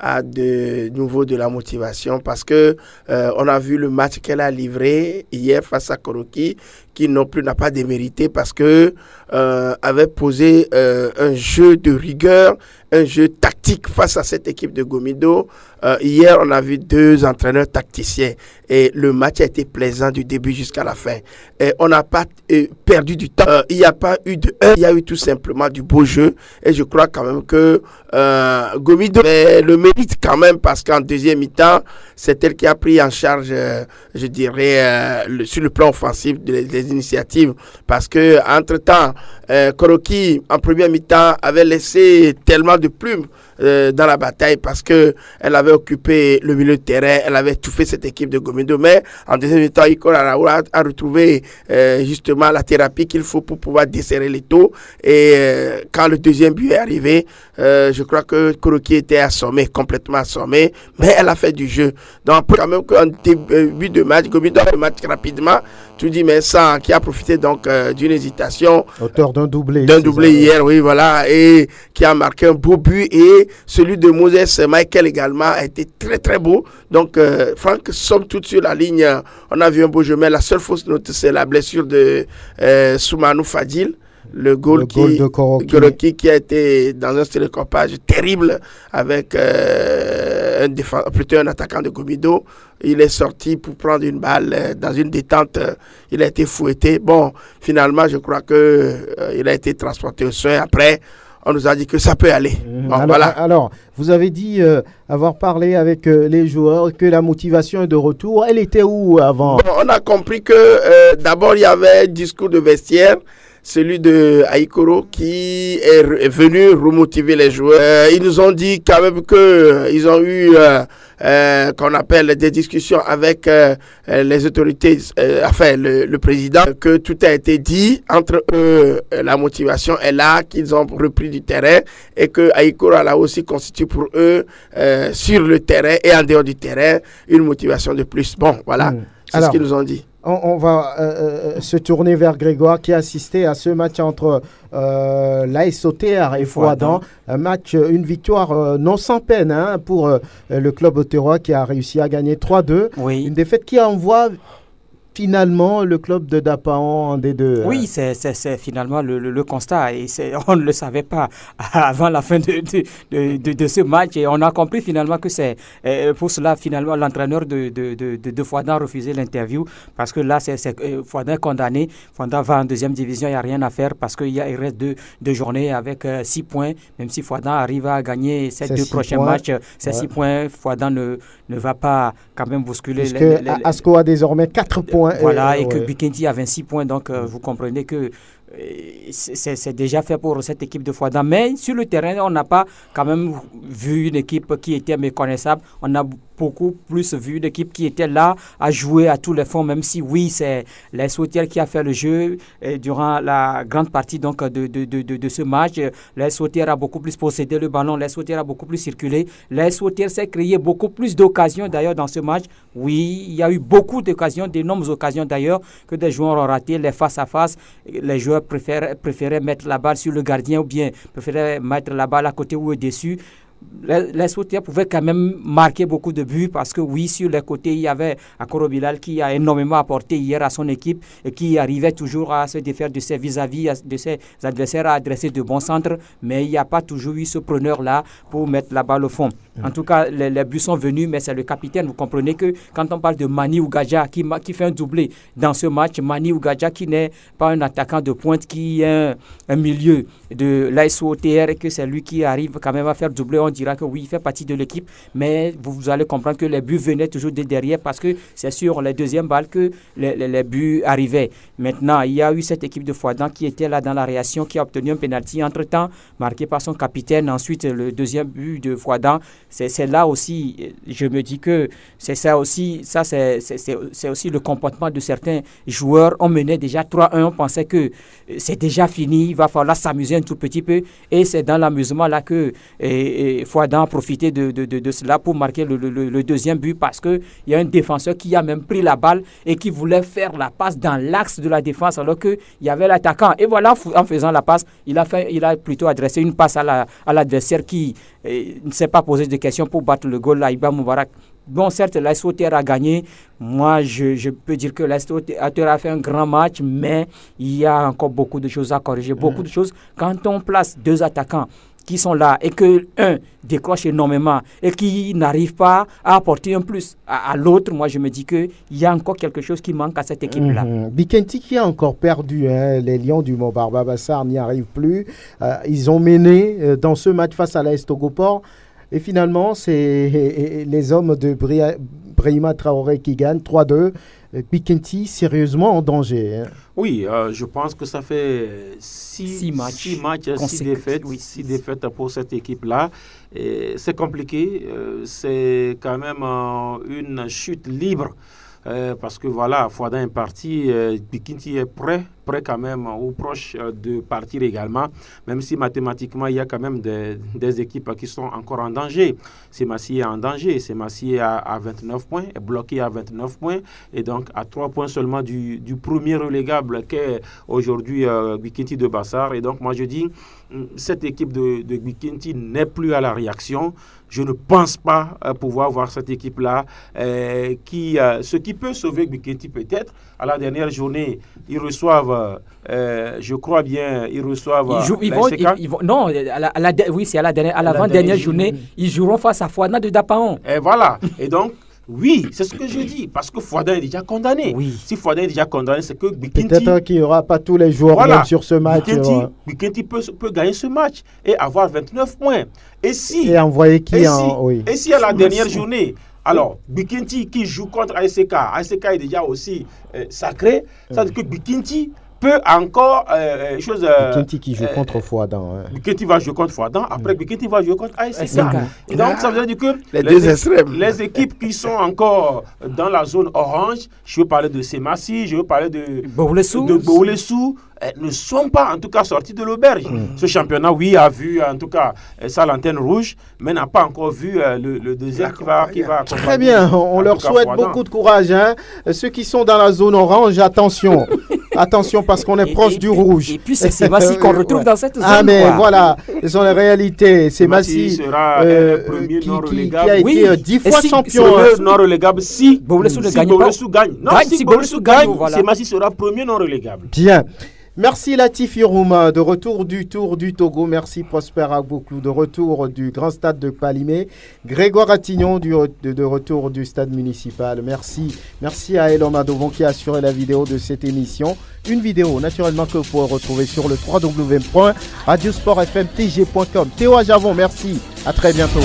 S8: a de nouveau de la motivation parce que on a vu le match qu'elle a livré hier face à Koroki, qui non plus n'a pas démérité parce que avait posé un jeu de rigueur, un jeu tactique face à cette équipe de Gomido. Hier, on a vu 2 entraîneurs tacticiens et le match a été plaisant du début jusqu'à la fin. Et on n'a pas perdu du temps. Il n'y a pas eu de il y a eu tout simplement du beau jeu et je crois quand même que Gomido le mérite quand même parce qu'en deuxième mi-temps, c'est elle qui a pris en charge, je dirais, sur le plan offensif des initiatives parce que entre-temps, Koroki en première mi-temps avait laissé tellement de plumes dans la bataille parce que elle avait occupé le milieu de terrain, elle avait tout fait cette équipe de Gomido, mais en deuxième mi-temps, Iko Araoura a retrouvé justement la thérapie qu'il faut pour pouvoir desserrer les taux et quand le deuxième but est arrivé, je crois que Koroki était assommé, complètement assommé, mais elle a fait du jeu. Donc quand même qu'en début de match, Gomido a fait le match rapidement, tout dit mais ça qui a profité donc d'une hésitation.
S1: Auteur d'un doublé.
S8: Hier, oui, voilà, et qui a marqué un beau but et celui de Moses Michael également a été très très beau. Donc Franck, somme toute sur la ligne, on a vu un beau jeu, mais la seule fausse note c'est la blessure de Soumanou Fadil. Le goal de Koroki qui a été dans un télécompage terrible avec plutôt un attaquant de Gomido. Il est sorti pour prendre une balle dans une détente. Il a été fouetté. Bon, finalement, je crois qu'il a été transporté au soin. Après, on nous a dit que ça peut aller. Bon,
S1: alors, vous avez dit avoir parlé avec les joueurs, que la motivation est de retour. Elle était où avant?
S8: On a compris que d'abord, il y avait un discours de vestiaire, celui de Aikoro, qui est venu remotiver les joueurs. Ils nous ont dit quand même qu'ils ont eu qu'on appelle des discussions avec les autorités, enfin le président, que tout a été dit entre eux, la motivation est là, qu'ils ont repris du terrain et que Aikoro là aussi constitue pour eux sur le terrain et en dehors du terrain une motivation de plus. Bon, voilà, c'est ce qu'ils nous ont dit.
S1: On va se tourner vers Grégoire qui a assisté à ce match entre l'AS Auxerre et Fouadans. Un match, une victoire non sans peine pour le club auxerrois qui a réussi à gagner 3-2.
S3: Oui.
S1: Une défaite qui envoie finalement le club de Dapaon en D2.
S3: Oui, c'est finalement le constat et on ne le savait pas avant la fin de ce match et on a compris finalement que c'est pour cela finalement l'entraîneur de Fouadans a refusé l'interview parce que là c'est Fouadans condamné. Fouadans va en deuxième division, il n'y a rien à faire parce qu'il reste deux journées avec 6 points, même si Fouadans arrive à gagner ces 2 prochains matchs, ces 6 points, Fouadans ne va pas quand même bousculer.
S1: Asco a désormais 4 points.
S3: Voilà, et que Bikenti a 26 points, donc vous comprenez que c'est déjà fait pour cette équipe de Fouadans. Mais sur le terrain, on n'a pas quand même vu une équipe qui était méconnaissable. On a beaucoup plus vu une équipe qui était là à jouer à tous les fonds, même si oui, c'est les Sauterres qui a fait le jeu durant la grande partie donc, de ce match. Les Sauterres a beaucoup plus possédé le ballon, les Sauterres a beaucoup plus circulé. Les Sauterres s'est créé beaucoup plus d'occasions d'ailleurs dans ce match. Oui, il y a eu beaucoup d'occasions, d'énormes occasions d'ailleurs, que des joueurs ont raté, les face-à-face. Les joueurs préféraient mettre la balle sur le gardien ou bien préféraient mettre la balle à côté ou au-dessus. Les Sauterres pouvaient quand même marquer beaucoup de buts parce que oui, sur les côtés, il y avait Akoro Bilal qui a énormément apporté hier à son équipe et qui arrivait toujours à se défaire de ses vis-à-vis, de ses adversaires, à adresser de bons centres, mais il n'y a pas toujours eu ce preneur-là pour mettre la balle au fond. En tout cas, les buts sont venus, mais c'est le capitaine. Vous comprenez que quand on parle de Mani Ougadja qui fait un doublé dans ce match, Mani Ougadja qui n'est pas un attaquant de pointe, qui est un milieu de l'AS Auxerre et que c'est lui qui arrive quand même à faire doubler, on dira que oui, il fait partie de l'équipe, mais vous allez comprendre que les buts venaient toujours de derrière parce que c'est sur les deuxièmes balles que les buts arrivaient. Maintenant, il y a eu cette équipe de Fouadans qui était là dans la réaction, qui a obtenu un penalty entre-temps, marqué par son capitaine. Ensuite, le deuxième but de Fouadans, c'est là aussi, je me dis que c'est ça aussi, c'est aussi le comportement de certains joueurs. On menait déjà 3-1, on pensait que c'est déjà fini, il va falloir s'amuser un tout petit peu, et c'est dans l'amusement là que Fouadans a profité de cela pour marquer le deuxième but parce qu'il y a un défenseur qui a même pris la balle et qui voulait faire la passe dans l'axe de la défense alors qu'il y avait l'attaquant. Et voilà, en faisant la passe, il a plutôt adressé une passe à l'adversaire qui ne s'est pas posé de questions pour battre le goal, là, Iba Moubarak. Bon, certes, l'AS Auxerre a gagné. Moi, je peux dire que l'AS Auxerre a fait un grand match, mais il y a encore beaucoup de choses à corriger. Beaucoup de choses. Quand on place 2 attaquants qui sont là et que un décroche énormément et qui n'arrive pas à apporter un plus à l'autre, moi je me dis qu'il y a encore quelque chose qui manque à cette équipe-là.
S1: Bikenti qui a encore perdu, les Lions du Mont-Barba Bassar n'y arrivent plus. Ils ont mené dans ce match face à l'AS Togoport et finalement c'est les hommes de Brahima Traoré qui gagnent 3-2. Bikenti sérieusement en danger.
S2: Oui, je pense que ça fait 6 défaites, 6 défaites pour cette équipe-là. C'est compliqué, c'est quand même une chute libre. Parce que voilà, Fouadans est parti, Bikenti est prêt quand même ou proche de partir également, même si mathématiquement il y a quand même des équipes qui sont encore en danger. Semassi est en danger, Semassi à 29 points, est bloqué à 29 points et donc à 3 points seulement du premier relégable qu'est aujourd'hui Bikenti de Bassar. Et donc moi je dis, cette équipe de Bikenti n'est plus à la réaction. Je ne pense pas pouvoir voir cette équipe-là. Ce qui peut sauver Bikenti peut-être, à la dernière journée, ils reçoivent, je crois bien, ils reçoivent...
S3: Oui, c'est à l'avant-dernière journée, ils joueront face à Fouadans de Dapaon.
S2: Et voilà. Et donc, Oui, c'est ce que je dis, parce que Fouadin est déjà condamné.
S3: Oui.
S2: Si Fouadin est déjà condamné, c'est que Bikinti...
S1: Peut-être qu'il n'y aura pas tous les joueurs même sur ce match.
S2: Bikinti peut gagner ce match et avoir 29 points. Et
S1: envoyer qui
S2: Et si à la dernière journée, alors Bikinti qui joue contre ASK est déjà aussi sacré, ça veut dire que Bikinti peut encore
S1: Bikinti qui joue contre Fouadin.
S2: Bikinti va jouer contre Fouadin, après Bikinti va jouer contre ASK. Et donc ça veut dire que les équipes qui sont encore dans la zone orange, je veux parler de Semassi, je veux parler de Boulessou, ne sont pas en tout cas sortis de l'auberge. Ce championnat, oui, a vu en tout cas sa lanterne rouge, mais n'a pas encore vu le deuxième qui va
S1: Très bien, on leur souhaite beaucoup de courage. Ceux qui sont dans la zone orange, attention. Attention parce qu'on est proche du rouge.
S3: Et puis c'est Massi qu'on retrouve dans cette zone.
S1: Ah mais voilà, ce sont les réalités. C'est Massi
S2: sera premier non relégable.
S1: Qui a été 10 fois champion.
S2: Non relégable si
S3: Boulessou gagne.
S2: Si Boulessou gagne, c'est Massi sera premier non relégable.
S1: Bien. Merci Latif Irouma de retour du Tour du Togo. Merci Prosper Agboklou de retour du Grand Stade de Palimé. Grégoire Attignon de retour du Stade municipal. Merci à Elom Adovon qui a assuré la vidéo de cette émission. Une vidéo naturellement que vous pourrez retrouver sur le www.radiosportfmtg.com. Théo Ajavon, merci. À très bientôt.